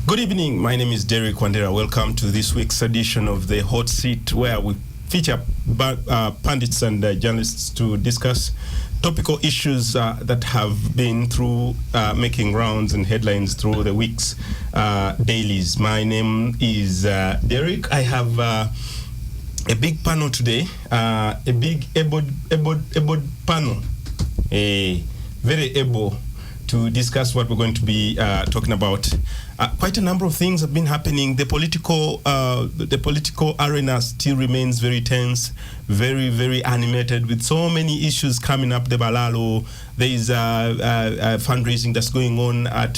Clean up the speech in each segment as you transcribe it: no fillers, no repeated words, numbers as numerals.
Good evening. My name is Derek Wandera. Welcome to this week's edition of the Hot Seat, where we feature pundits and journalists to discuss topical issues that have been through making rounds and headlines through the week's dailies. My name is Derek. I have a big panel today, a big able panel, very able to discuss what we're going to be talking about. Quite a number of things have been happening. The political arena still remains very tense, very animated, with so many issues coming up. The Balalo, there is fundraising that's going on at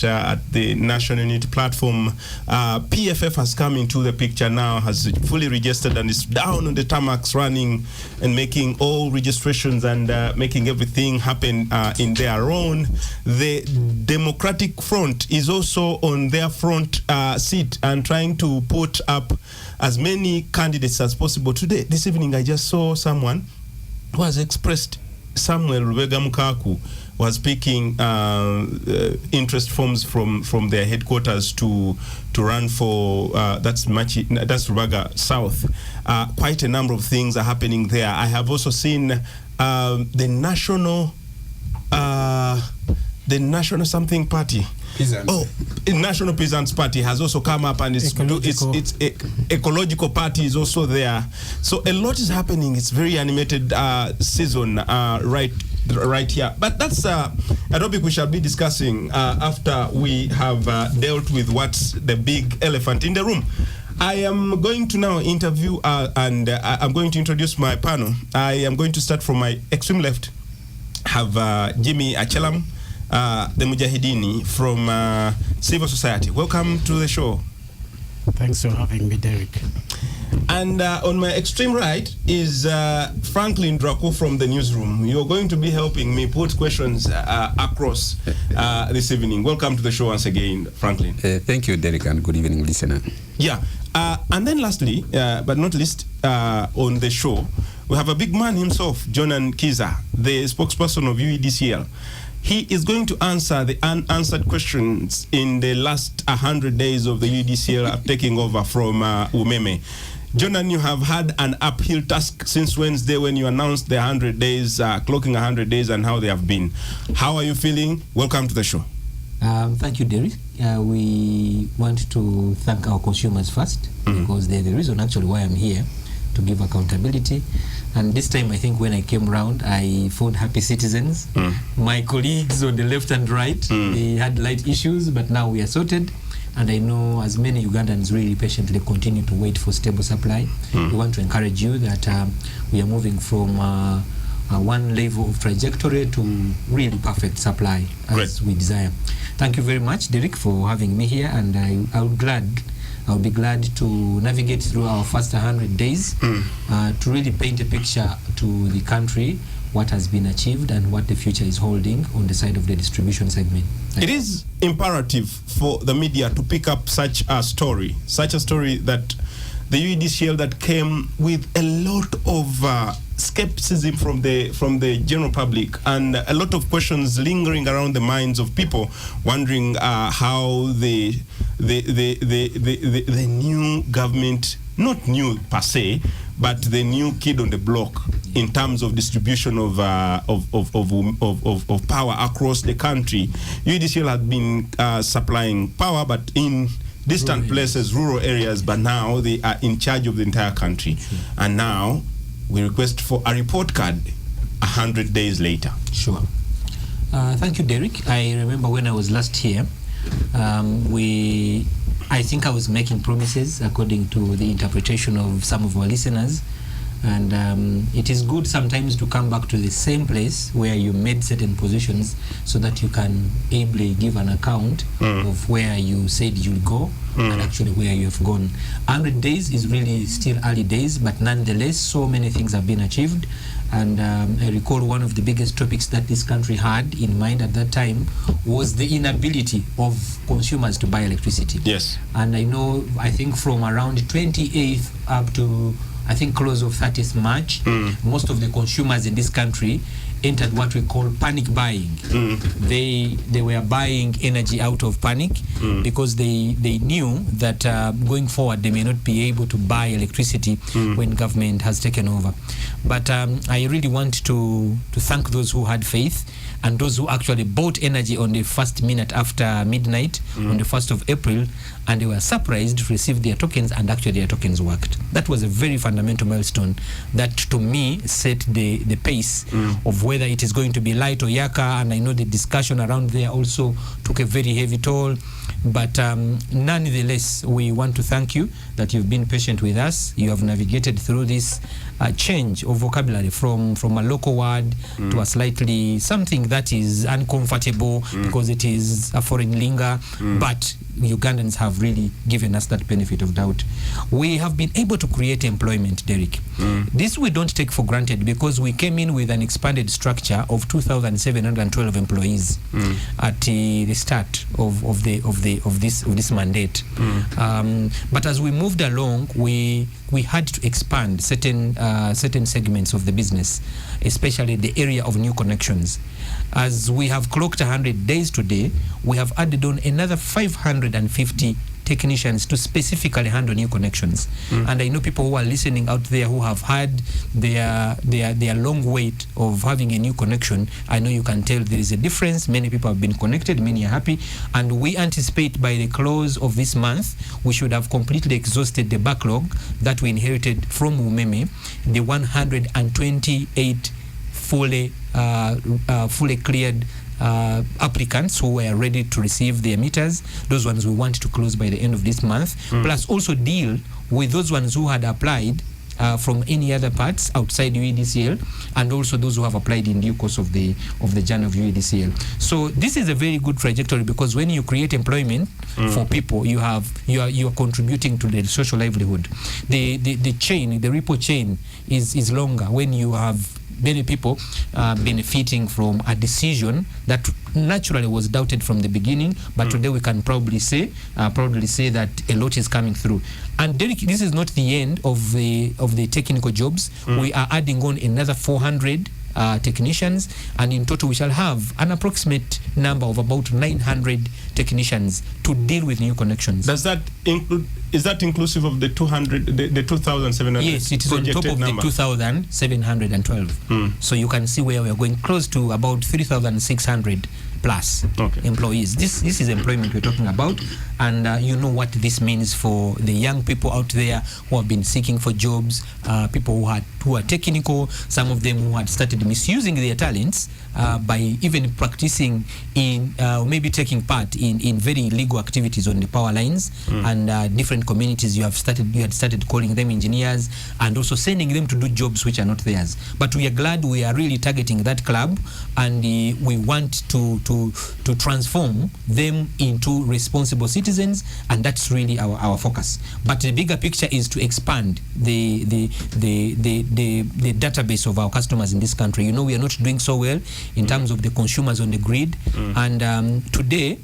the National Unity Platform. PFF has come into the picture now, has fully registered and is down on the tarmacs running and making all registrations and making everything happen in their own. The Democratic Front is also on their front seat and trying to put up as many candidates as possible. Today, this evening, I just saw someone who has expressed, Samuel Rubega Mukaku was picking interest forms from their headquarters to run for that's Rubega South. Quite a number of things are happening there. I have also seen the National something party. National Peasants Party has also come up, and its ecological party is also there. So a lot is happening. It's very animated season right here. But that's a topic we shall be discussing after we have dealt with what's the big elephant in the room. I am going to now interview and I'm going to introduce my panel. I am going to start from my extreme left. Have Jimmy Achelam, the Mujahidini from civil society. Welcome to the show. Thanks for having me, Derek. And on my extreme right is Franklin Draco from the newsroom. You're going to be helping me put questions across this evening. Welcome to the show once again, Franklin. Thank you, Derek, and good evening, listener. Yeah. And then lastly, but not least, on the show, we have a big man himself, Jonan Kiza, the spokesperson of UEDCL. He is going to answer the unanswered questions in the last 100 days of the UEDCL taking over from Umeme. Jonan, you have had an uphill task since Wednesday when you announced the 100 days, clocking 100 days and how they have been. How are you feeling? Welcome to the show. Thank you, Derek. We want to thank our consumers first, because they're the reason actually why I'm here, to give accountability. And this time, I think when I came round, I found happy citizens. My colleagues on the left and right, they had light issues, but now we are sorted. And I know as many Ugandans really patiently continue to wait for stable supply. We want to encourage you that we are moving from one level of trajectory to really perfect supply as we desire. Thank you very much, Derek, for having me here, and I'll be glad to navigate through our first 100 days to really paint a picture to the country what has been achieved and what the future is holding on the side of the distribution segment. It is imperative for the media to pick up such a story that the UEDCL that came with a lot of skepticism from the general public and a lot of questions lingering around the minds of people, wondering how the new government, not new per se, but the new kid on the block in terms of distribution of power across the country. UEDCL had been supplying power, but in distant places, rural areas, but now they are in charge of the entire country. Sure. And now we request for a report card 100 days later. Sure. Thank you, Derek. I remember when I was last here, I think I was making promises according to the interpretation of some of our listeners. And it is good sometimes to come back to the same place where you made certain positions so that you can ably give an account of where you said you'll go and actually where you have gone. 100 days is really still early days, but nonetheless, so many things have been achieved. And I recall one of the biggest topics that this country had in mind at that time was the inability of consumers to buy electricity. Yes. And I think from around 28th up to I think close of 30th March, most of the consumers in this country entered what we call panic buying. They were buying energy out of panic because they knew that going forward they may not be able to buy electricity when government has taken over. But I really want to thank those who had faith and those who actually bought energy on the first minute after midnight on the 1st of April, and they were surprised to receive their tokens, and actually their tokens worked. That was a very fundamental milestone that to me set the pace of whether it is going to be light or yaka, and I know the discussion around there also took a very heavy toll. But nonetheless, we want to thank you that you've been patient with us. You have navigated through this change of vocabulary from a local word to a slightly something that is uncomfortable because it is a foreign lingo, but Ugandans have really given us that benefit of doubt. We have been able to create employment, Derek. This we don't take for granted because we came in with an expanded structure of 2,712 employees at the start of this mandate. But as we moved along, we had to expand certain segments of the business, especially the area of new connections. As we have clocked 100 days today, we have added on another 550 technicians to specifically handle new connections. And I know people who are listening out there who have had their long wait of having a new connection. I know you can tell there is a difference. Many people have been connected, many are happy, and we anticipate by the close of this month we should have completely exhausted the backlog that we inherited from Umeme, the 128 fully cleared applicants who were ready to receive their meters. Those ones we want to close by the end of this month, plus also deal with those ones who had applied from any other parts outside UEDCL, and also those who have applied in due course of the journey of UEDCL. So this is a very good trajectory, because when you create employment for people, you are contributing to the social livelihood. The chain, the ripple chain is longer when you have many people benefiting from a decision that naturally was doubted from the beginning, but today we can proudly say that a lot is coming through. And Derek, this is not the end of the technical jobs. We are adding on another 400 technicians, and in total we shall have an approximate number of about 900 technicians to deal with new connections. Does that include? Is that inclusive of the 2,700? Yes, it is on top of number? The 2,712. So you can see where we are going, close to about 3,600 plus employees. This is employment we're talking about, and you know what this means for the young people out there who have been seeking for jobs, people who are technical, some of them who had started misusing their talents by even practicing in maybe taking part in very illegal activities on the power lines, and different communities you had started calling them engineers and also sending them to do jobs which are not theirs. But we are glad we are really targeting that club, and we want to transform them into responsible citizens, and that's really our focus. But the bigger picture is to expand the database of our customers in this country. You know, we are not doing so well in terms of the consumers on the grid, and today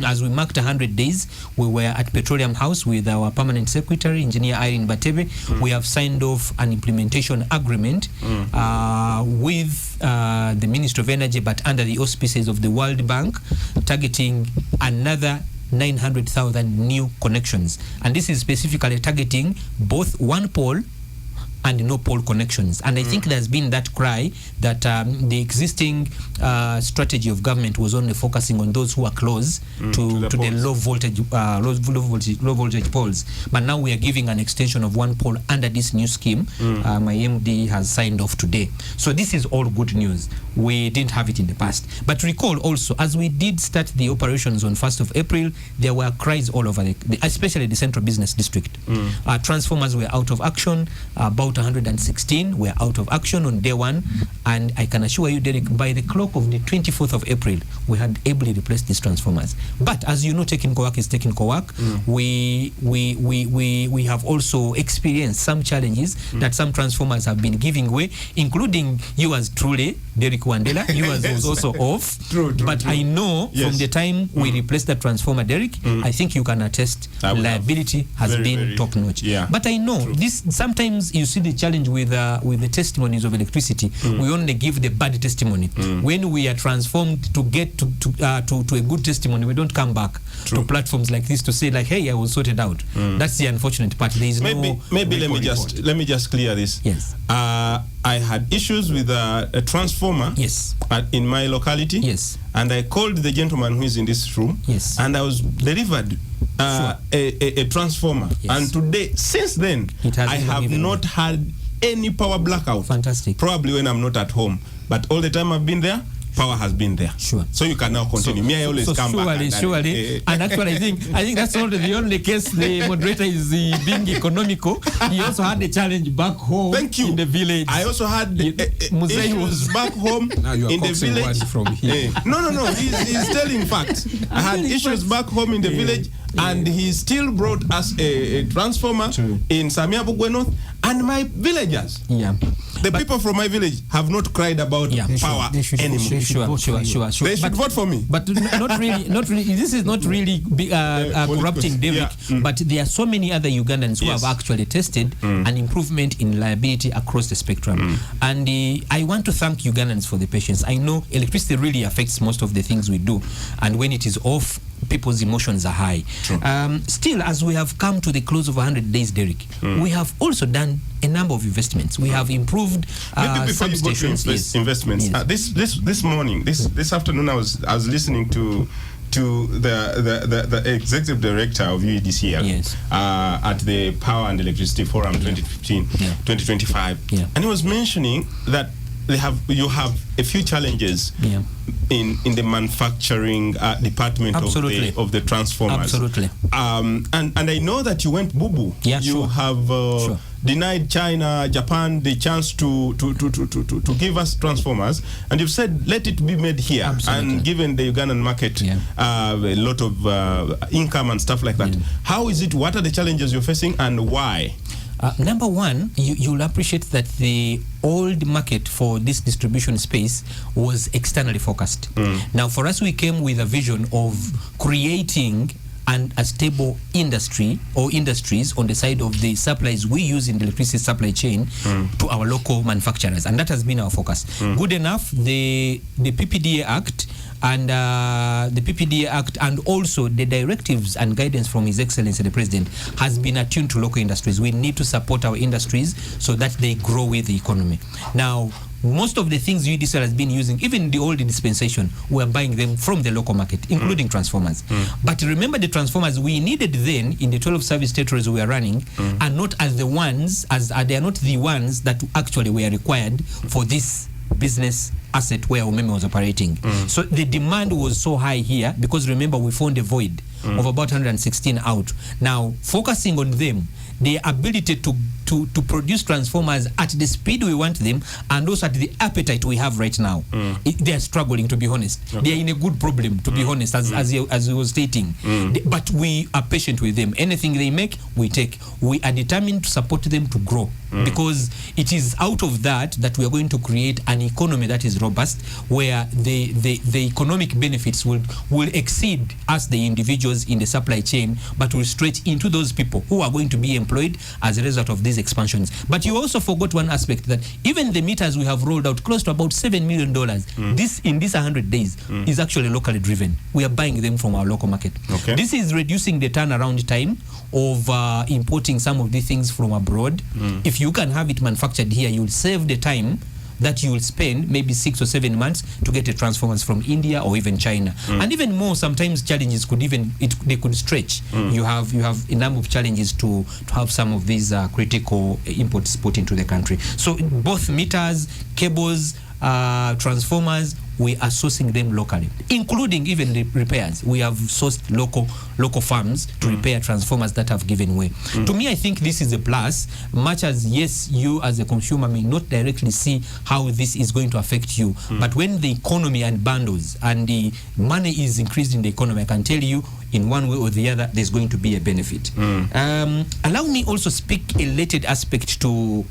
as we marked 100 days, we were at Petroleum House with our permanent secretary, Engineer Irene Batebe. We have signed off an implementation agreement with the Ministry of Energy, but under the auspices of the World Bank, targeting another 900,000 new connections, and this is specifically targeting both one pole and no pole connections. And I think there's been that cry that the existing strategy of government was only focusing on those who are close to the low voltage poles. But now we are giving an extension of one pole under this new scheme. My MD has signed off today. So this is all good news. We didn't have it in the past. But recall also, as we did start the operations on 1st of April, there were cries all over, especially the Central Business District. Transformers were out of action. About 116 were out of action on day one, and I can assure you, Derek, by the clock of the 24th of April, we had ably replaced these transformers. But as you know, technical work is technical work. We have also experienced some challenges that some transformers have been giving way, including yours truly, Derek Wandela. Yours was also off. True, but I know from the time we replaced that transformer, Derek, I think you can attest reliability has been top notch. But I know this, sometimes you see the challenge with the testimonies of electricity. We only give the bad testimony. When we are transformed to get to a good testimony, we don't come back to platforms like this to say like, hey, I was sorted out. That's the unfortunate part. There is maybe let me just clear this. Yes. I had issues with a transformer. Yes. In my locality. Yes. And I called the gentleman who is in this room. Yes. And I was delivered a transformer. Yes. And today, since then, I have not had any power blackout. Fantastic. Probably when I'm not at home. But all the time I've been there, power has been there. Sure. So you can now continue. Me, I always come back. Surely. And actually, I think that's not the only case the moderator is being economical. He also had a challenge back home. Thank you. In the village. I also had issues back home now you are in the village. From here. No. He's telling facts. I had issues back home in the village, and he still brought us a transformer in Samia Bugwe North, and my villagers. Yeah. The people from my village have not cried about power anymore. Sure. They should vote for me. But not really. This is not really corrupting Derek. But there are so many other Ugandans who have actually tested an improvement in liability across the spectrum. And I want to thank Ugandans for the patience. I know electricity really affects most of the things we do, and when it is off, people's emotions are high. Still, as we have come to the close of 100 days, Derek, we have also done a number of investments. We have improved substations. Investments. Yes. This morning, this afternoon, I was listening to the executive director of UEDCL at the Power and Electricity Forum 2025, and he was mentioning that you have a few challenges in the manufacturing department of the transformers. Absolutely. And I know that you went boo-boo. You have denied China, Japan the chance to give us transformers, and you've said let it be made here. Absolutely. And given the Ugandan market a lot of income and stuff like that. How is it? What are the challenges you're facing, and why? Number one, you'll appreciate that the old market for this distribution space was externally focused. Now, for us, we came with a vision of creating a stable industry or industries on the side of the supplies we use in the electricity supply chain to our local manufacturers, and that has been our focus. Good enough, the PPDA Act and and also the directives and guidance from His Excellency the President has been attuned to local industries. We need to support our industries so that they grow with the economy. Now, most of the things UEDCL has been using, even the old dispensation, we are buying them from the local market, including transformers. But remember, the transformers we needed then in the 12 service territories we are running are not as the ones, they are not the ones that actually were required for this business asset where Umeme was operating. So the demand was so high here because remember we found a void of about 116 out. Now, focusing on them, the ability to produce transformers at the speed we want them and also at the appetite we have right now, they are struggling, to be honest. They are in a good problem, to be honest, as he was stating. But we are patient with them. Anything they make, we take. We are determined to support them to grow because it is out of that we are going to create an economy that is robust, where the economic benefits will exceed us, the individuals in the supply chain, but will stretch into those people who are going to be employed as a result of these expansions. But you also forgot one aspect, that even the meters we have rolled out, close to about $7 million, this in these 100 days is actually locally driven. We are buying them from our local market. This is reducing the turnaround time of importing some of these things from abroad. If you can have it manufactured here, you'll save the time that you will spend maybe 6 or 7 months to get the transformers from India or even China. And even more, sometimes challenges could they could stretch. You have a number of challenges to have some of these critical imports put into the country. So both meters, cables, transformers, we are sourcing them locally, including even the repairs. We have sourced local farms to repair transformers that have given way. To me, I think this is a plus, much as, yes, you as a consumer may not directly see how this is going to affect you, but when the economy and bundles and the money is increased in the economy, I can tell you in one way or the other there's going to be a benefit. Allow me also speak a related aspect to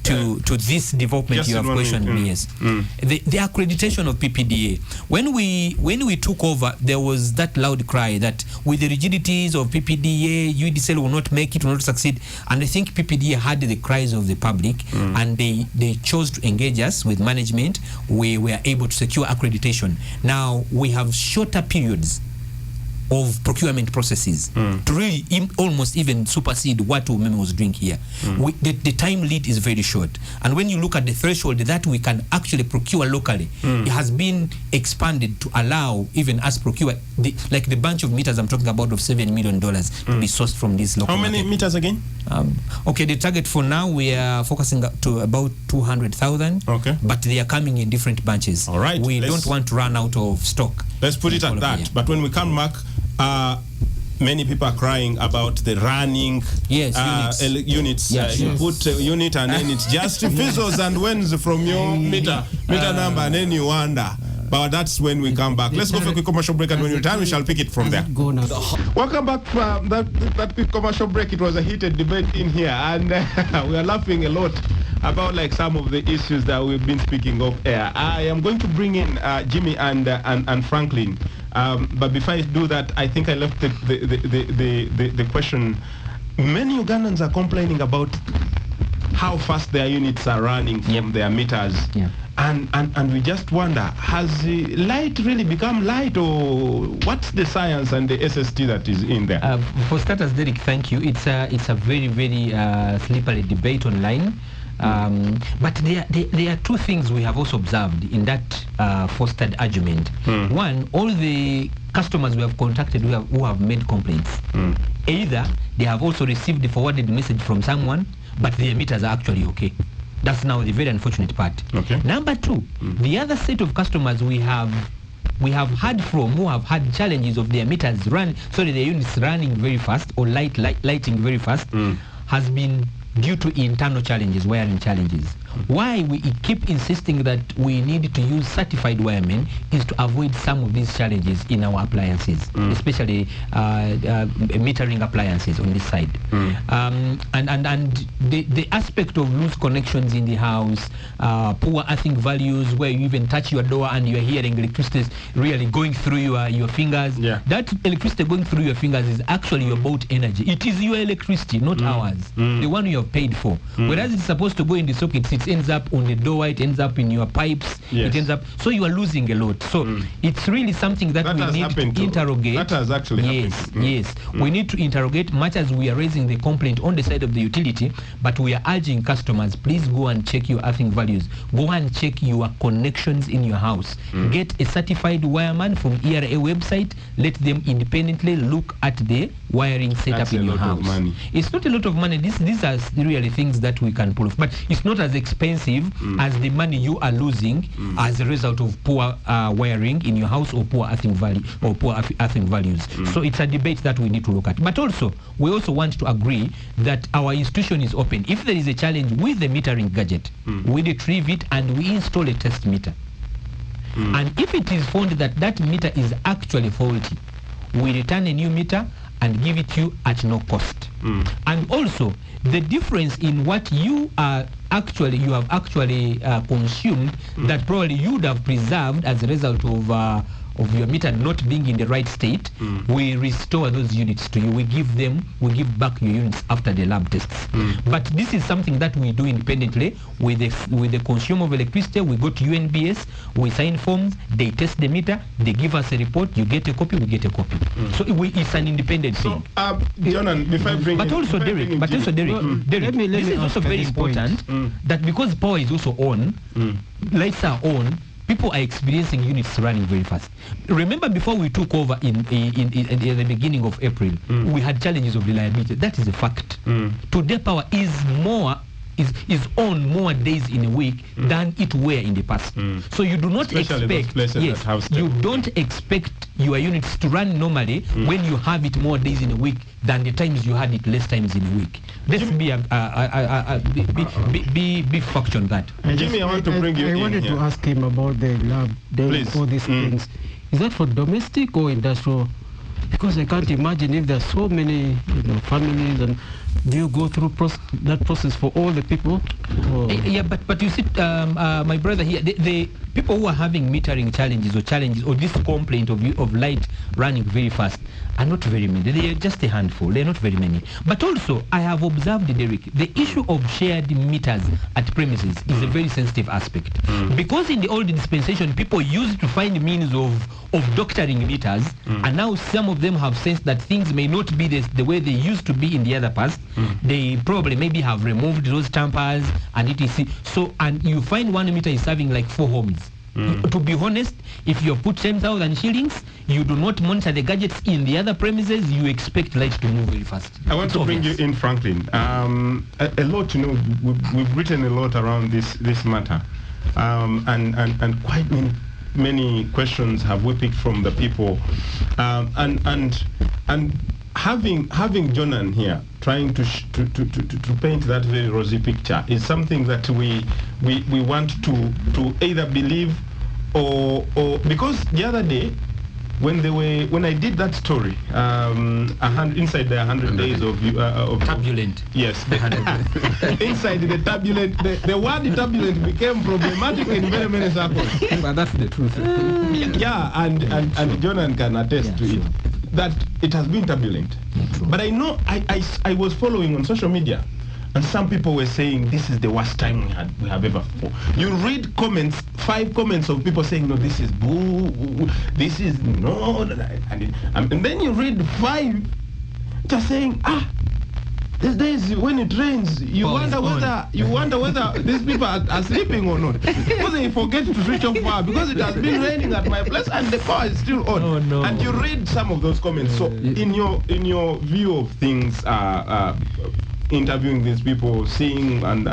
to this development you have questioned me. Yes, the accreditation of PPDA. When we took over, there was that loud cry that with the rigidities of PPDA, UEDCL will not make it, will not succeed. And I think PPDA had the cries of the public, and they chose to engage us with management. We were able to secure accreditation. Now we have shorter periods of procurement processes to really almost even supersede what Umeme was doing here. The time lead is very short, and when you look at the threshold that we can actually procure locally, it has been expanded to allow even us procure like the bunch of meters I'm talking about of $7 million to be sourced from this local. How many meters again? Okay, the target for now we are focusing to about 200,000. Okay, but they are coming in different bunches. All right, we don't want to run out of stock. Let's put it at that. But when we come back, many people are crying about the running units. You put a unit and then it just fizzles and wins from your meter number, and then you wonder. But that's when we come back. Let's go for a quick commercial break, and when we return, we shall pick it from there. Welcome back from that quick commercial break. It was a heated debate in here, and we are laughing a lot about like some of the issues that we've been speaking of air. I am going to bring in Jimmy and Franklin. But before I do that, I think I left the question. Many Ugandans are complaining about how fast their units are running from their meters. And we just wonder, has light really become light, or what's the science and the SST that is in there? For starters, Derek, thank you. It's a very, very slippery debate online. But there are two things we have also observed in that fostered argument. One, all the customers we have contacted who have made complaints, either they have also received the forwarded message from someone, but their meters are actually okay. That's now the very unfortunate part. Okay. Number two, the other set of customers we have heard from who have had challenges of their meters their units running very fast or lighting very fast, has been due to internal challenges, wiring challenges. Why we keep insisting that we need to use certified wiremen is to avoid some of these challenges in our appliances, especially metering appliances on this side. And the aspect of loose connections in the house, poor earthing values where you even touch your door and you're hearing electricity really going through your fingers. That electricity going through your fingers is actually your bought energy. It is your electricity, not ours, the one you have paid for. Whereas it's supposed to go in the sockets, it ends up on the door, it ends up in your pipes, it ends up, so you are losing a lot. So it's really something that we need to interrogate. That has actually happened. Yes, we need to interrogate, much as we are raising the complaint on the side of the utility, but we are urging customers, please go and check your earthing values, go and check your connections in your house, get a certified wireman from ERA website, let them independently look at the wiring setup in your house. It's not a lot of money. These are really things that we can pull off, but it's not as expensive as the money you are losing as a result of poor wiring in your house or poor earthing value or poor earthing values. So it's a debate that we need to look at. But also, we also want to agree that our institution is open. If there is a challenge with the metering gadget, we retrieve it and we install a test meter. And if it is found that that meter is actually faulty, we return a new meter and give it to you at no cost. And also, the difference in what you have actually consumed that probably you would have preserved as a result of your meter not being in the right state, we restore those units to you. We give back your units after the lab tests. But this is something that we do independently with the consumer of electricity. We go to UNBS, we sign forms, they test the meter, they give us a report, you get a copy, we get a copy. So it's an independent thing. John, before I bring Derek, this is also very important that because power is also on, lights are on, people are experiencing units running very fast. Remember, before we took over in the beginning of April, we had challenges of reliability. That is a fact. Today, power is on more days in a week than it were in the past. So you do not expect your units to run normally when you have it more days in a week than the times you had it less times in a week. Let's be factual on that. Jimmy, I want to bring you in. I wanted to ask him about the lab, all these things. Is that for domestic or industrial Because I can't imagine if there are so many families, and do you go through that process for all the people? Yeah, but you see, my brother here, the people who are having metering challenges or this complaint of light running very fast are not very many. They are just a handful. They are not very many. But also, I have observed, Derek, the issue of shared meters at premises is a very sensitive aspect. Because in the old dispensation, people used to find means of doctoring meters, and now some of them have sensed that things may not be the way they used to be in the other past. They probably maybe have removed those tampers and etc. So, and you find 1 meter is serving like 4 homes. To be honest, if you put 10,000 shillings, you do not monitor the gadgets in the other premises, you expect light to move very fast. I want to bring you in, Franklin. A lot, we've written a lot around this matter, and quite many questions have we picked from the people, and having Jonan here trying to paint that very rosy picture is something that we want to either believe or because the other day when I did that story inside the 100 days of turbulent. Yes. Inside the turbulent, the word turbulent became problematic in very many circles. But that's the truth. Yeah, and Jonan can attest to it, that it has been turbulent. But I know I was following on social media, and some people were saying this is the worst time we have ever fought. You read comments, 5 comments of people saying, no, this is boo, this is no, and then you read 5 just saying, these days when it rains, you wonder whether these people are sleeping or not, because they forget to switch off power because it has been raining at my place and the power is still on. Oh, no. And you read some of those comments. So in your view of things, interviewing these people, seeing and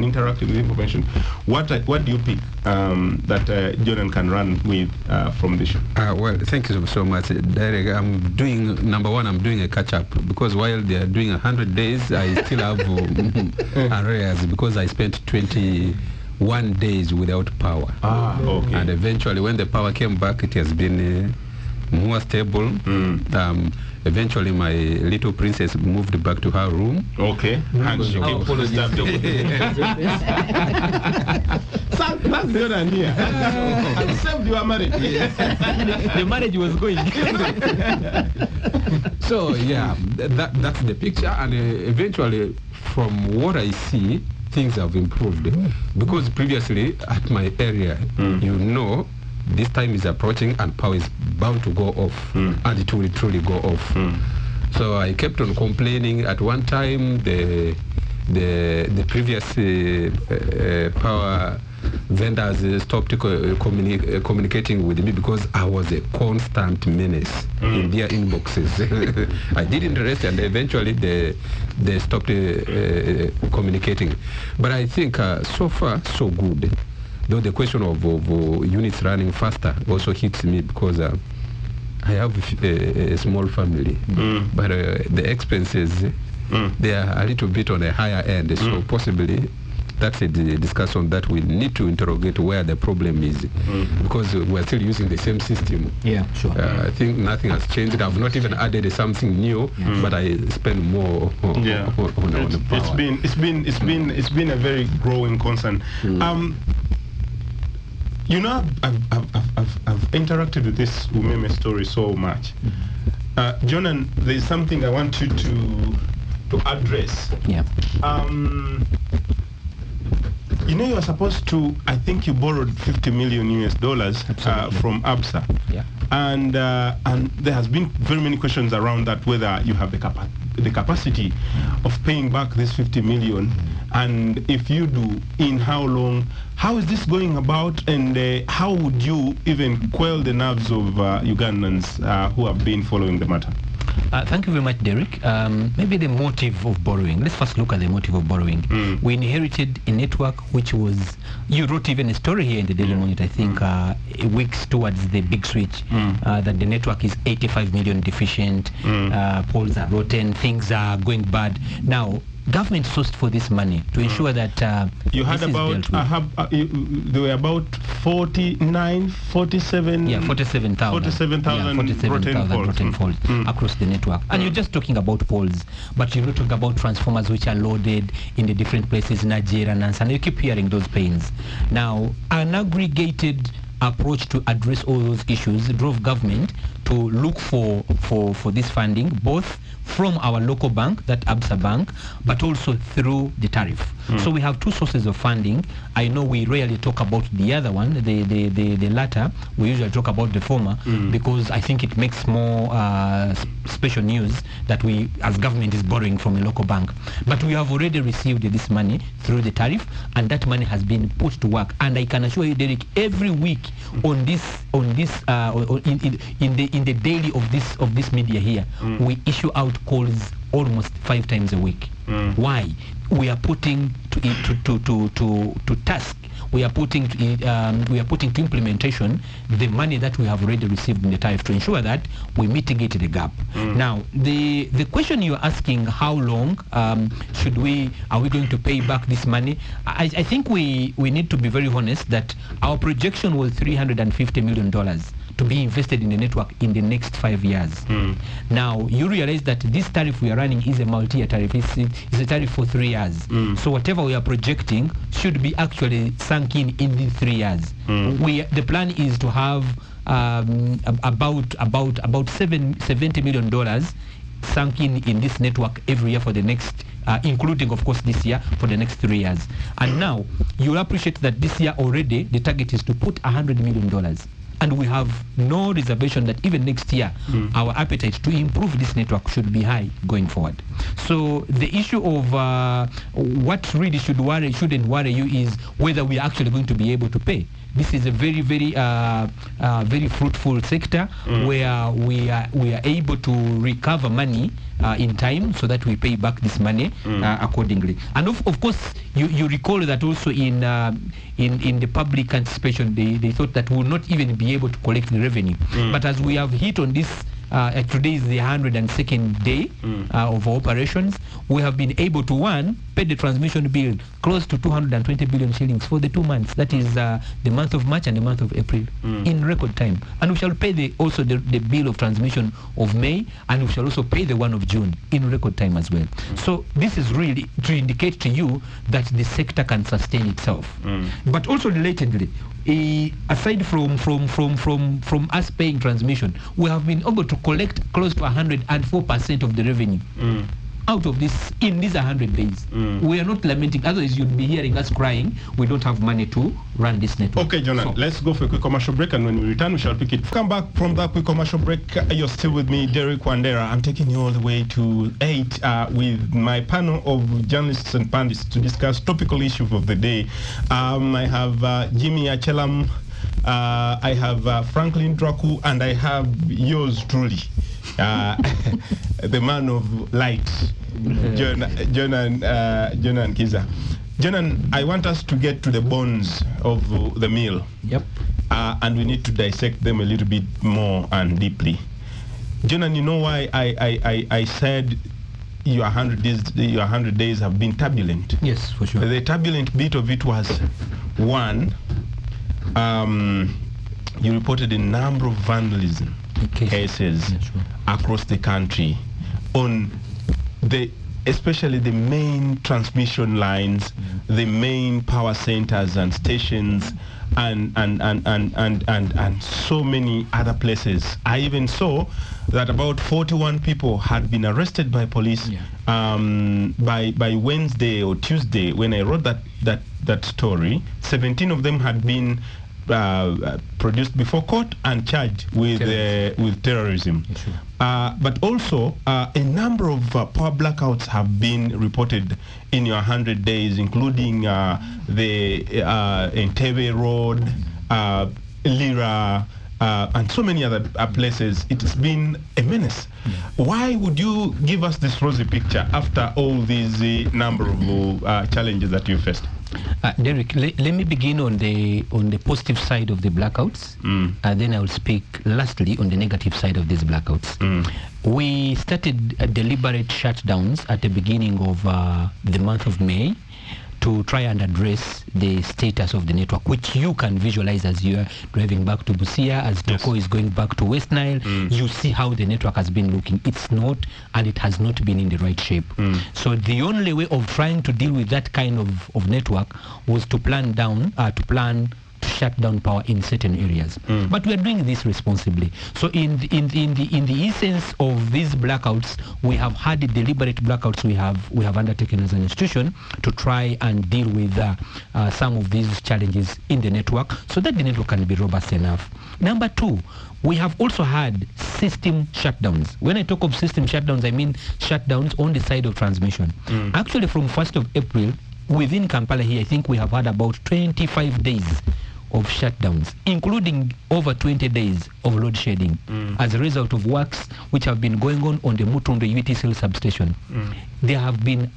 interacting with information, what do you pick that Jordan can run with from this show? Well, thank you so much, Derek. I'm doing a catch-up, because while they are doing 100 days, I still have arrears, because I spent 21 days without power. Okay. And eventually, when the power came back, it has been more stable. Eventually, my little princess moved back to her room. Okay. Apologies. That's good idea. I saved your marriage. The marriage was going. So yeah, that's the picture, and eventually, from what I see, things have improved, because previously at my area, this time is approaching and power is bound to go off, and it will truly go off. So I kept on complaining. At one time, the previous power vendors stopped communicating with me because I was a constant menace in their inboxes. I didn't rest, and eventually they stopped communicating. But I think so far so good. Though the question of units running faster also hits me, because I have a small family, but the expenses, they are a little bit on a higher end, so possibly that's a discussion that we need to interrogate where the problem is, because we're still using the same system. Yeah, sure. I think nothing has changed. I've not even added something new, but I spend more on the power. It's been a very growing concern. I've interacted with this Umeme story so much. Jonan, there's something I want you to address. Yeah. You are supposed to, I think you borrowed $50 million from ABSA. Yeah. And there has been very many questions around that, whether you have the capacity of paying back this 50 million, and if you do, in how long? How is this going about, and how would you even quell the nerves of Ugandans who have been following the matter? Thank you very much, Derek. Maybe the motive of borrowing. Let's first look at the motive of borrowing. We inherited a network which was, you wrote even a story here in the Daily Monitor, I think, weeks towards the big switch, that the network is 85 million deficient, poles are rotten, things are going bad. Now, government sourced for this money to ensure that you had about there were about 47,000 protein poles across the network. And you're just talking about poles, but you're not talking about transformers which are loaded in the different places, Nigeria and you keep hearing those pains. Now, an aggregated approach to address all those issues drove government to look for this funding, both from our local bank, that ABSA bank, but also through the tariff. So we have two sources of funding. I know we rarely talk about the other one, the latter. We usually talk about the former because I think it makes more special news that we, as government, is borrowing from a local bank. But we have already received this money through the tariff, and that money has been put to work. And I can assure you, Derek, every week in the daily of this media here, we issue out calls almost 5 times a week. Why? We are putting to task. We are putting to implementation the money that we have already received in the tariff to ensure that we mitigate the gap. Now, the question you're asking, how long are we going to pay back this money? I think we need to be very honest that our projection was $350 million to be invested in the network in the next 5 years. Now, you realize that this tariff we are running is a multi-year tariff. It's a tariff for 3 years. So whatever we are projecting should be actually sunk in the 3 years. The plan is to have about $70 million sunk in this network every year for the next, including of course this year, for the next 3 years. And now you'll appreciate that this year already the target is to put $100 million. And we have no reservation that even next year our appetite to improve this network should be high going forward. So the issue of what really shouldn't worry you is whether we are actually going to be able to pay. This is a very, very, very fruitful sector where we are able to recover money in time so that we pay back this money accordingly. And of course, you recall that also in the public anticipation, they thought that we will not even be able to collect the revenue. But as we have hit on this, today is the 102nd day of our operations, we have been able to, one, pay the transmission bill close to 220 billion shillings for the 2 months. That is the month of March and the month of April in record time. And we shall pay also the bill of transmission of May, and we shall also pay the one of June in record time as well. So this is really to indicate to you that the sector can sustain itself. But also relatedly, aside from us paying transmission, we have been able to collect close to 104% of the revenue out of this in these 100 days. We are not lamenting, otherwise you'd be hearing us crying we don't have money to run this network. Okay, Jonah, let's go for a quick commercial break, and when we return we shall pick it. Come back from that quick commercial break. You're still with me, Derek Wandera. I'm taking you all the way to 8 with my panel of journalists and pundits to discuss topical issues of the day. I have Jimmy Achelam, I have Franklin Draku, and I have yours truly, the man of light, John and Kiza. John, I want us to get to the bones of the meal. Yep. And we need to dissect them a little bit more and deeply. John, you know why I said your 100 days have been turbulent? Yes, for sure. The turbulent bit of it was, one, you reported a number of vandalism cases across the country on especially the main transmission lines, the main power centers and stations, and so many other places. I even saw that about 41 people had been arrested by police by Wednesday or Tuesday. When I wrote that story, 17 of them had been produced before court and charged with terrorism. But also a number of power blackouts have been reported in your 100 days, including the Entebbe Road, Lira, and so many other places. It has been a menace. Why would you give us this rosy picture after all these number of challenges that you faced? Derek, let me begin on the positive side of the blackouts, and then I will speak lastly on the negative side of these blackouts. We started deliberate shutdowns at the beginning of the month of May to try and address the status of the network, which you can visualize as you are driving back to Busia, as Toko is going back to West Nile. You see how the network has been looking. It's not, and it has not been in the right shape. So the only way of trying to deal with that kind of network was to plan to shut down power in certain areas. But we are doing this responsibly. So in the essence of these blackouts, we have had the deliberate blackouts we have undertaken as an institution to try and deal with some of these challenges in the network so that the network can be robust enough. Number two, we have also had system shutdowns. When I talk of system shutdowns, I mean shutdowns on the side of transmission. Actually, from 1st of April, within Kampala here, I think we have had about 25 days of shutdowns, including over 20 days of load shedding as a result of works which have been going on the Mutundu UEDCL substation. They have been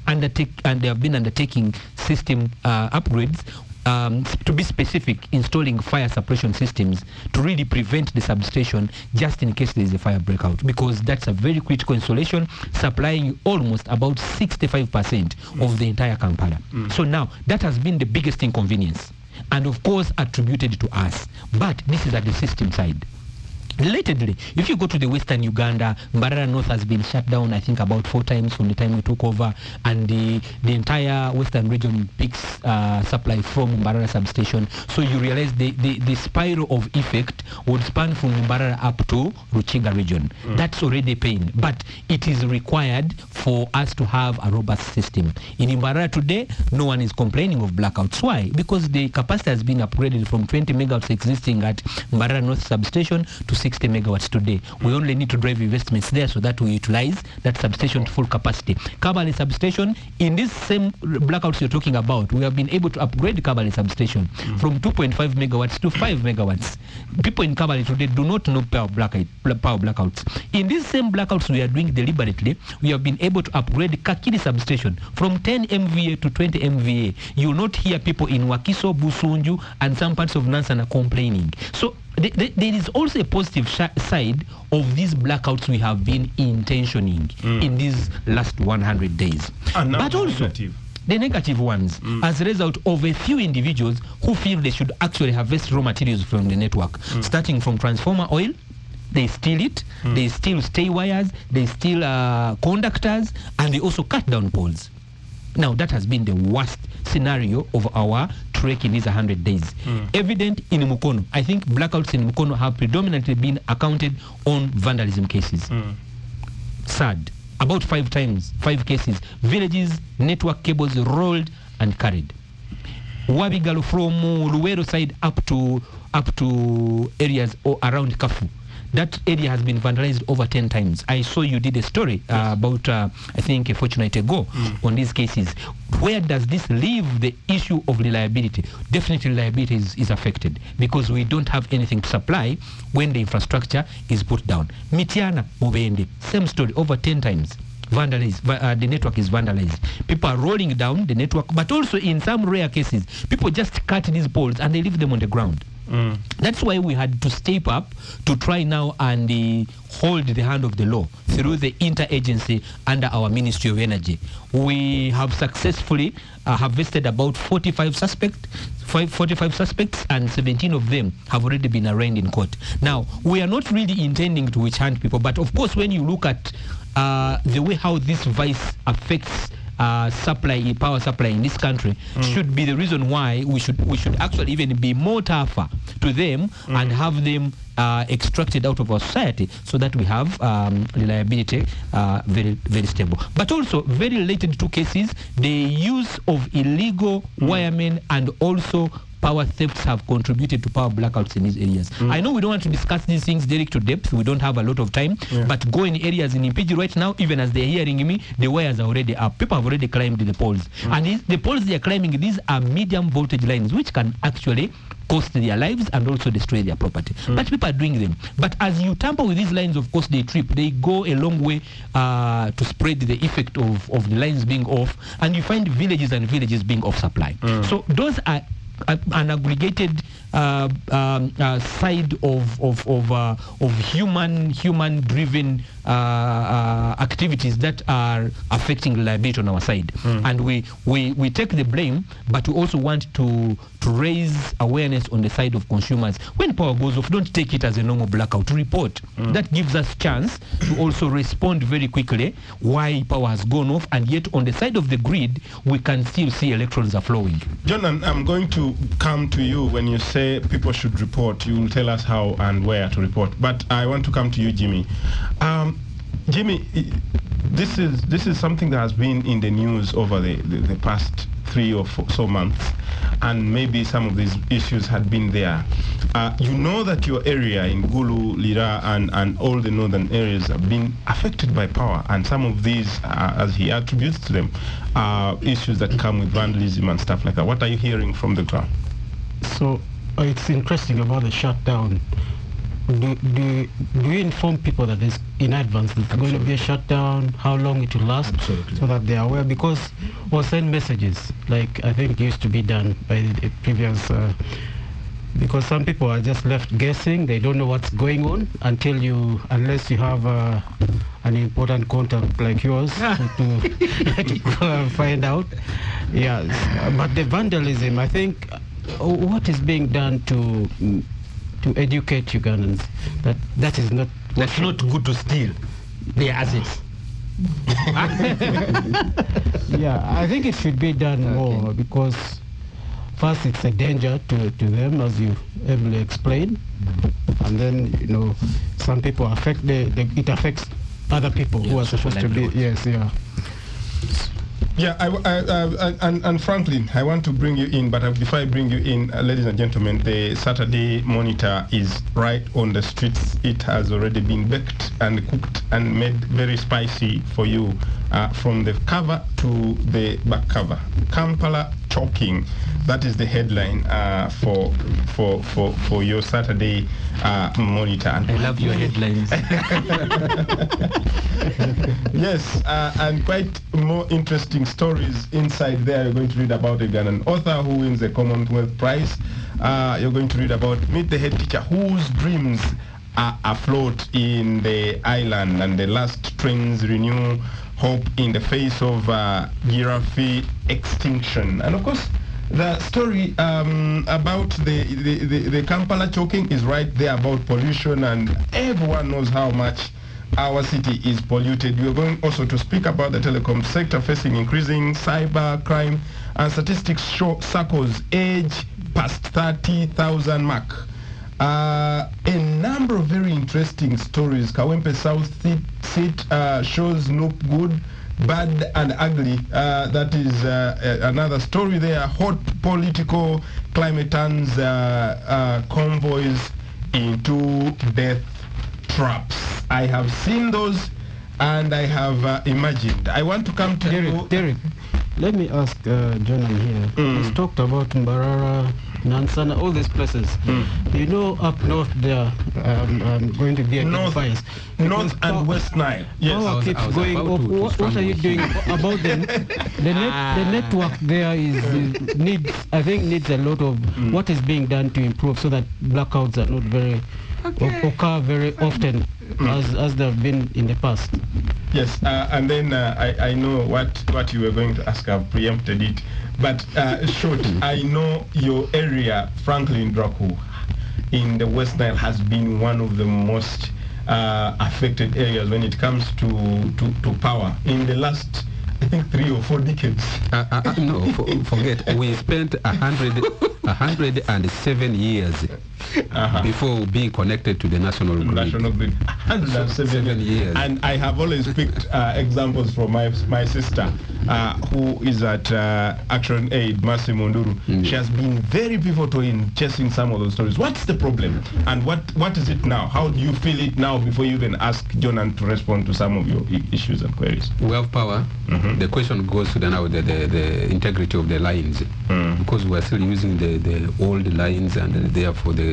undertaking system upgrades. To be specific, installing fire suppression systems to really prevent the substation just in case there is a fire breakout, because that's a very critical installation supplying almost about 65% of the entire Kampala. So now that has been the biggest inconvenience, and of course attributed to us, but this is at the system side. Relatedly, if you go to the western Uganda, Mbarara North has been shut down, I think, about 4 times from the time we took over, and the entire western region picks supply from Mbarara substation. So you realize the spiral of effect would span from Mbarara up to Ruchiga region. That's already pain, but it is required for us to have a robust system. In Mbarara today, no one is complaining of blackouts. Why? Because the capacity has been upgraded from 20 megawatts existing at Mbarara North substation to 60 megawatts today. We only need to drive investments there so that we utilize that substation to full capacity. Kabale substation, in this same blackouts you're talking about, we have been able to upgrade Kabale substation from 2.5 megawatts to 5 megawatts. People in Kabale today do not know power blackouts. In these same blackouts we are doing deliberately, we have been able to upgrade Kakiri substation from 10 MVA to 20 MVA. You will not hear people in Wakiso, Busunju, and some parts of Nansana complaining. So there is also a positive side of these blackouts we have been intentioning in these last 100 days. But also the negative ones as a result of a few individuals who feel they should actually harvest raw materials from the network, starting from transformer oil. They steal it, they steal stay wires, they steal conductors, and they also cut down poles. Now that has been the worst scenario of our trek in these 100 days. Evident in Mukono. I think blackouts in Mukono have predominantly been accounted on vandalism cases. Sad. About 5 cases. Villages, network cables rolled and carried. Wabigalo from Luwero side up to areas around Kafu. That area has been vandalized over 10 times. I saw you did a story about, I think, a fortnight ago on these cases. Where does this leave the issue of reliability? Definitely reliability is affected because we don't have anything to supply when the infrastructure is put down. Mitiana, Mubende, same story, over 10 times. Vandalized, the network is vandalized. People are rolling down the network, but also in some rare cases, people just cut these poles and they leave them on the ground. That's why we had to step up to try now and hold the hand of the law through the interagency under our Ministry of Energy. We have successfully harvested about 45 suspects, and 17 of them have already been arraigned in court. Now, we are not really intending to witch hunt people, but of course, when you look at the way how this vice affects power supply in this country, should be the reason why we should actually even be more tougher to them and have them extracted out of our society so that we have reliability very, very stable. But also, very related to cases, the use of illegal wiremen and also power thefts have contributed to power blackouts in these areas. I know we don't want to discuss these things, Derek, to depth. We don't have a lot of time. But go in areas in Impiji right now, even as they're hearing me, the wires are already up. People have already climbed the poles. And the poles they are climbing, these are medium voltage lines, which can actually cost their lives and also destroy their property. But people are doing them. But as you tamper with these lines, of course, they trip. They go a long way to spread the effect of the lines being off, and you find villages and villages being off supply. So those are an aggregated side of human driven activities that are affecting reliability on our side, and we take the blame, but we also want to raise awareness on the side of consumers. When power goes off, don't take it as a normal blackout. Report. That gives us chance to also respond very quickly why power has gone off, and yet on the side of the grid we can still see electrons are flowing. John, I'm going to come to you. When you say people should report, you will tell us how and where to report, but I want to come to you, Jimmy. Jimmy, this is something that has been in the news over the past 3 or 4 so months, and maybe some of these issues had been there. You know that your area in Gulu, Lira, and all the northern areas have been affected by power, and some of these, as he attributes to them, are issues that come with vandalism and stuff like that. What are you hearing from the ground? So it's interesting about the shutdown. Do you inform people that there's in advance there's going to be a shutdown, how long it will last, so that they are aware? Because we'll send messages, like I think used to be done by the previous, because some people are just left guessing. They don't know what's going on unless you have an important contact like yours to find out. Yes, but the vandalism, I think, what is being done to educate Ugandans that is not... That's not good to steal their assets. Yeah, I think it should be done more, because first it's a danger to them, as you ably explained, and then some people it affects other people who are supposed to be... Yes, yeah. Yeah, and Franklin, I want to bring you in, but before I bring you in, ladies and gentlemen, the Saturday Monitor is right on the streets. It has already been baked and cooked and made very spicy for you, from the cover to the back cover. Kampala choking. That is the headline for your Saturday Monitor. I love your headlines. Yes, and quite more interesting stories inside there. You're going to read about a Ugandan author who wins a Commonwealth Prize. You're going to read about Meet the Head Teacher whose dreams are afloat in the island, and the last trains renew hope in the face of giraffe extinction. And of course, the story about the Kampala choking is right there about pollution, and everyone knows how much our city is polluted. We are going also to speak about the telecom sector facing increasing cyber crime, and statistics show circles age past 30,000 mark. A number of very interesting stories. Kawempe South seat shows no good, bad and ugly. That is another story there. Hot political climate turns convoys into death traps. I have seen those, and I have imagined. I want to come to Derek, let me ask John here. He's talked about Mbarara, Nansana, all these places. You know, up north there, I'm going to be a North and West Nile. Yes. Power keeps going off. What are you doing about them? The network there needs a lot of what is being done to improve, so that blackouts are not occur very often as they have been in the past. Yes, and then I know what you were going to ask. I've preempted it, but short. I know your area, Franklin Draku, in the West Nile, has been one of the most affected areas when it comes to power in the last, I think, 3 or 4 decades. No, forget. We spent 100 107 years before being connected to the national grid. 107 years. And I have always picked examples from my sister, who is at Action Aid, Mercy Munduru. She has been very pivotal in chasing some of those stories. What's the problem? And what is it now? How do you feel it now before you even ask Jonan to respond to some of your issues and queries? We have power. The question goes to the integrity of the lines, because we are still using the old lines, and therefore the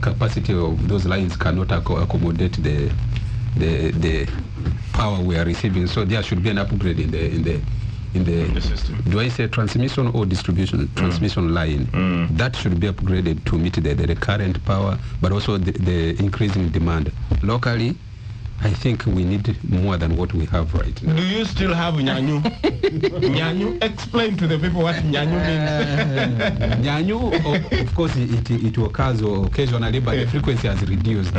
capacity of those lines cannot accommodate the power we are receiving. So there should be an upgrade in the system. Do I say transmission or distribution? Transmission line. That should be upgraded to meet the current power, but also the increasing demand. Locally, I think we need more than what we have right now. Do you still have Nyanyu? Nyanyu? Explain to the people what Nyanyu means. Nyanyu, of course, it occurs occasionally, but the frequency has reduced.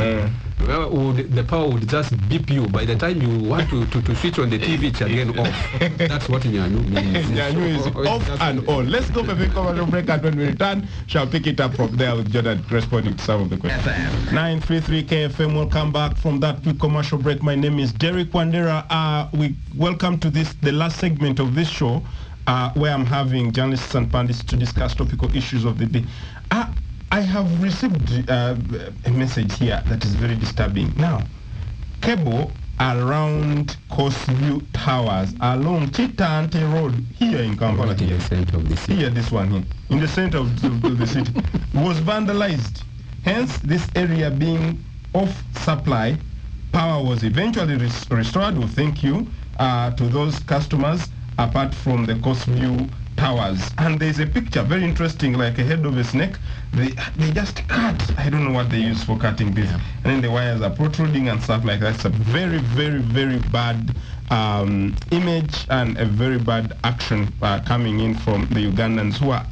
Well, the power would just beep you. By the time you want to switch on the TV, it's again off. That's what Nyanyu means. Nyanyu is off and on. Let's go for a big commercial break, and when we return, shall pick it up from there with Jordan responding to some of the questions. 933 KFM, welcome back from that quick commercial break. My name is Derek Wandera. We welcome to the last segment of this show, where I'm having journalists and panelists to discuss topical issues of the day. I have received a message here that is very disturbing. Now, cable around Coastview Towers along Chitante Road here in Kampala, in the center of the city. Here, this one here, in the center of the city, was vandalized. Hence, this area being off supply, power was eventually restored. Well, thank you to those customers, apart from the Coastview Towers. And there's a picture, very interesting, like a head of a snake. They just cut. I don't know what they use for cutting this. And then the wires are protruding and stuff like that. It's a very, very, very bad image and a very bad action coming in from the Ugandans, who are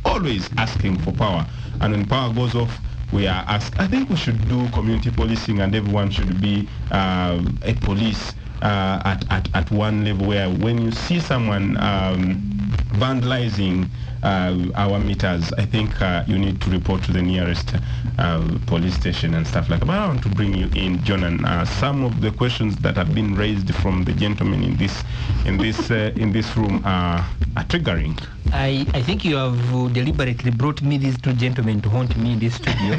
always asking for power. And when power goes off, we are asked. I think we should do community policing, and everyone should be a police at one level, where when you see someone vandalizing our meters, I think you need to report to the nearest police station and stuff like that. But I want to bring you in, John, and some of the questions that have been raised from the gentlemen in this room are triggering. I think you have deliberately brought me these two gentlemen to haunt me in this studio.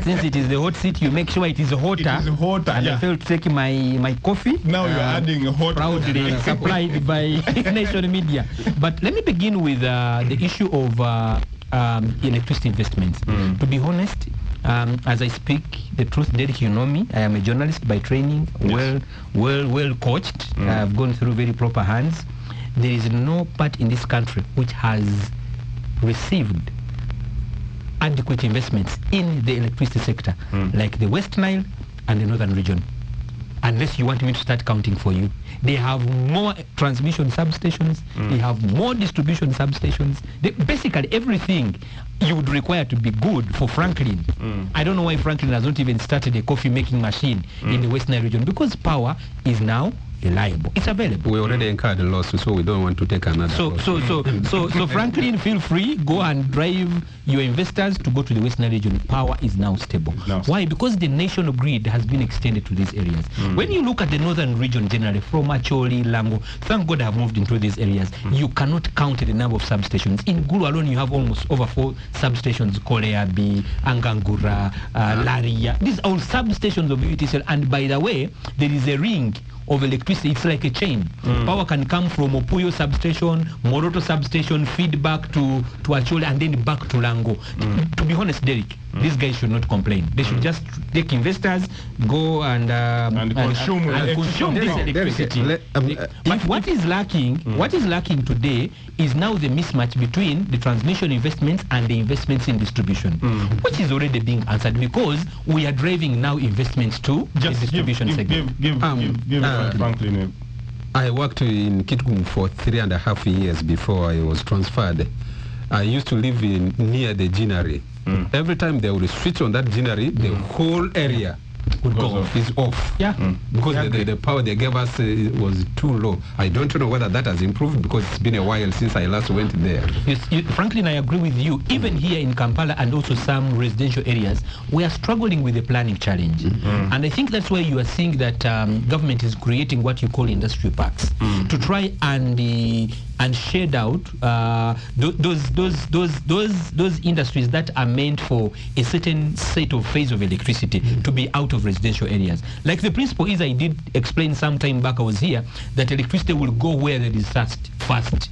Since it is the hot seat, you make sure it is hotter. It is hotter, and yeah. I failed to take my coffee. Now you're adding a hot proudly supplied by Nation Media. But let me begin with the issue of electricity investments. To be honest, as I speak the truth, Derek, you know me. I am a journalist by training, yes. well coached. I've gone through very proper hands. There is no part in this country which has received adequate investments in the electricity sector, like the West Nile and the Northern region. Unless you want me to start counting for you. They have more transmission substations, they have more distribution substations. Basically everything you would require to be good for Franklin. I don't know why Franklin has not even started a coffee making machine in the West Nile region, because power is now reliable. It's available. We already incurred a loss, so we don't want to take another loss. So Franklin, feel free, go and drive your investors to go to the West Nile region. Power is now stable. Why? Because the national grid has been extended to these areas. When you look at the northern region generally, from Acholi, Lango, thank God I have moved into these areas. You cannot count the number of substations. In Gulu alone, you have almost over 4 substations: Koleabi, Angangura, Laria. These are all substations of UEDCL. And by the way, there is a ring of electricity. It's like a chain. Power can come from Opuyo substation, Moroto substation, feed back to Acholi, and then back to Lango. To be honest, Derek, these guys should not complain. They should just take investors, go and consume this electricity. But what is lacking today is now the mismatch between the transmission investments and the investments in distribution, which is already being answered, because we are driving now investments to the distribution segment. Franklin. I worked in Kitgum for 3.5 years before I was transferred. I used to live near the ginnery. Every time they would switch on that ginnery, the whole area would go off. Is off. Yeah. Because the power they gave us was too low. I don't know whether that has improved because it's been a while since I last went there. Franklin, I agree with you. Even here in Kampala and also some residential areas, we are struggling with the planning challenge. And I think that's why you are seeing that government is creating what you call industrial parks to try and shade out those industries that are meant for a certain set of phase of electricity to be out of residential areas. Like the principle is, I did explain some time back I was here, that electricity will go where there is thirst first.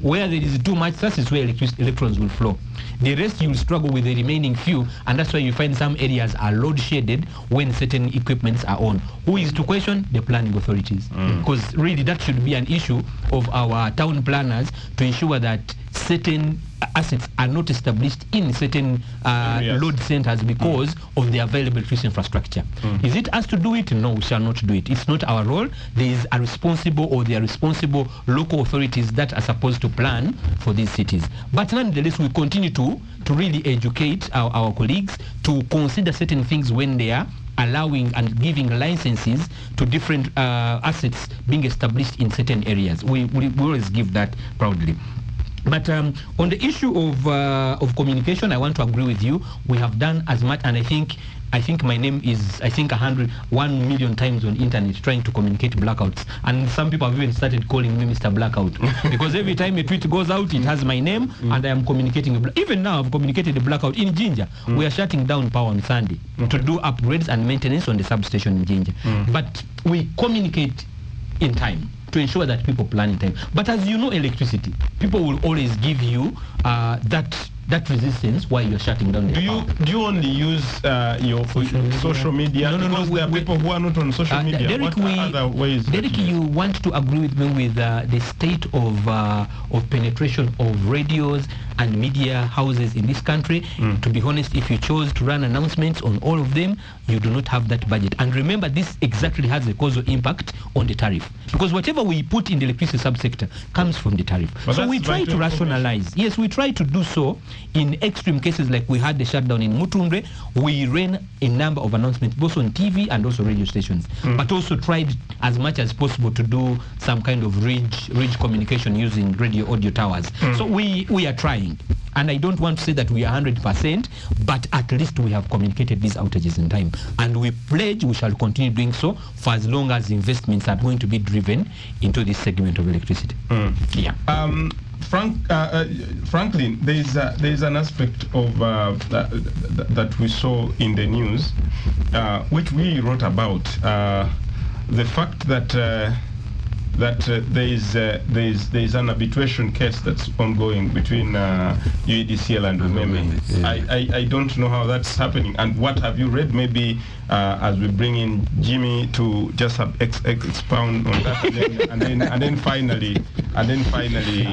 Where there is too much thirst is where electrons will flow. The rest you will struggle with the remaining few, and that's why you find some areas are load shaded when certain equipments are on. Who is to question? The planning authorities. Because really that should be an issue of our town planners to ensure that certain assets are not established in certain load centers because of the available electricity infrastructure. Is it us to do it? No, we shall not do it. It's not our role. There is a responsible, or there are responsible local authorities that are supposed to plan for these cities. But nonetheless, we continue to really educate our colleagues to consider certain things when they are allowing and giving licenses to different assets being established in certain areas. We always give that proudly. But on the issue of communication, I want to agree with you. We have done as much, and I think my name is 1 million times on internet trying to communicate blackouts, and some people have even started calling me Mr. Blackout because every time a tweet goes out, it has my name, and I am communicating. Even now, I've communicated a blackout in Jinja. We are shutting down power on Sunday to do upgrades and maintenance on the substation in Jinja. But we communicate in time to ensure that people plan in time. But as you know, electricity, people will always give you that resistance while you're shutting down the power. Do you only use your social media? No. There are people who are not on social media. Derek, what other ways? Derek, you want to agree with me with the state of penetration of radios and media houses in this country. To be honest, if you chose to run announcements on all of them, you do not have that budget. And remember, this exactly has a causal impact on the tariff, because whatever we put in the electricity subsector comes from the tariff. So we try to rationalize. Yes, we try to do so. In extreme cases like we had the shutdown in Mutunre, we ran a number of announcements both on TV and also radio stations, but also tried as much as possible to do some kind of ridge communication using radio audio towers. So we are trying. And I don't want to say that we are 100%, but at least we have communicated these outages in time. And we pledge we shall continue doing so for as long as investments are going to be driven into this segment of electricity. Yeah. Franklin, there is an aspect of that we saw in the news, which we wrote about, the fact that there is an arbitration case that's ongoing between UEDCL and UMEME. I don't know how that's happening, and what have you read? Maybe as we bring in Jimmy to just expound on that, and then finally, actually,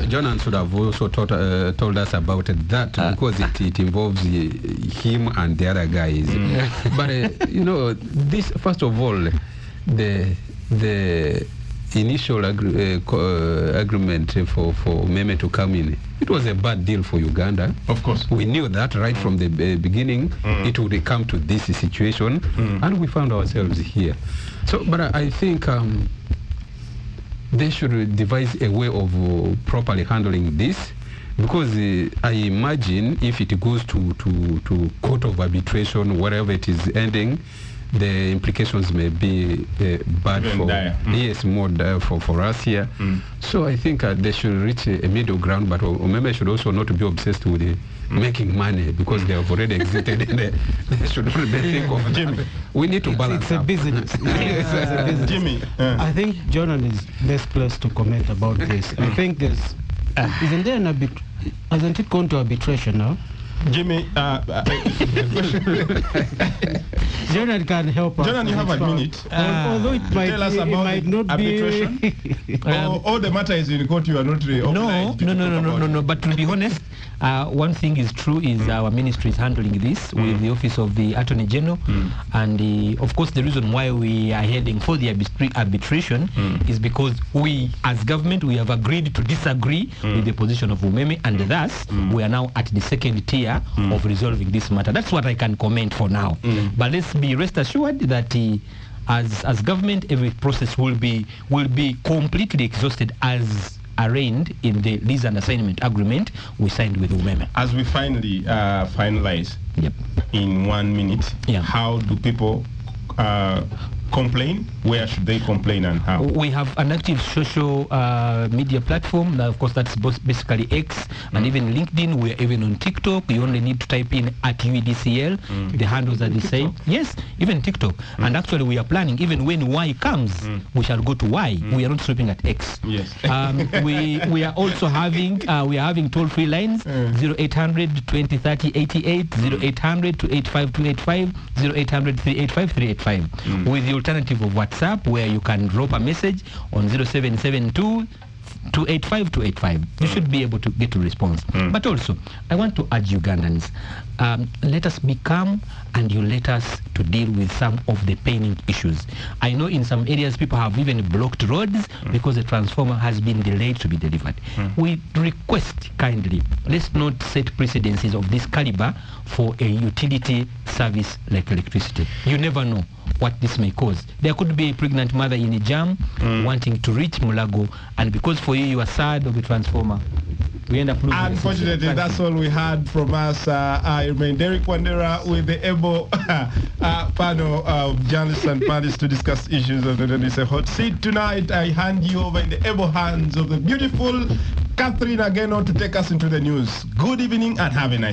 Jonan should have also told us about that because it involves him and the other guys. But this, first of all, the initial agreement for Meme to come in, it was a bad deal for Uganda. Of course. We knew that right from the beginning. It would come to this situation, and we found ourselves here. So, but I think they should devise a way of properly handling this, because I imagine if it goes to court of arbitration, wherever it is ending, the implications may be bad for yes, more dire for us here. So I think they should reach a middle ground, but Omeme should also not be obsessed with making money, because they have already exited. They should only think of Jimmy. We need to balance. It's a business. It's a business. Jimmy, I think Jonan is best placed to comment about this. I think there's isn't there hasn't it gone to arbitration now? Jimmy, Jonan can help us. Jonan, you have a minute. Although it might, tell us about not arbitration. Or the matter is in court, you are not really No. But to be honest, one thing is true is our ministry is handling this with the Office of the Attorney General, and of course the reason why we are heading for the arbitration is because we, as government, we have agreed to disagree with the position of UMEME, and thus we are now at the second tier aware of resolving this matter. That's what I can comment for now. But let's be rest assured that as government, every process will be completely exhausted as arraigned in the lease and assignment agreement we signed with Umeme. As we finally finalize in 1 minute, how do people complain? Where should they complain and how? We have an active social media platform. Now, of course, that's basically X and even LinkedIn. We're even on TikTok. You only need to type in at UEDCL. The handles are the same. Yes, even TikTok. And actually, we are planning, even when Y comes, we shall go to Y. We are not stopping at X. Yes. We are also having toll-free lines 0800 20 30 88, 0800 285 285, 0800 385 385 with the alternative of WhatsApp, where you can drop a message on 0772 285 285. You should be able to get a response. But also, I want to urge Ugandans, let us be calm and you let us to deal with some of the paining issues. I know in some areas people have even blocked roads because the transformer has been delayed to be delivered. We request kindly, let's not set precedences of this caliber for a utility service like electricity. You never know what this may cause. There could be a pregnant mother in a jam wanting to reach Mulago, and because for you are sad of the transformer, we end up losing. Unfortunately, that's all we had from us. I remain Derek Wandera with the able panel of journalists and panelists to discuss issues of the Indonesia Hot Seat. Tonight, I hand you over in the able hands of the beautiful Catherine Ageno to take us into the news. Good evening and have a nice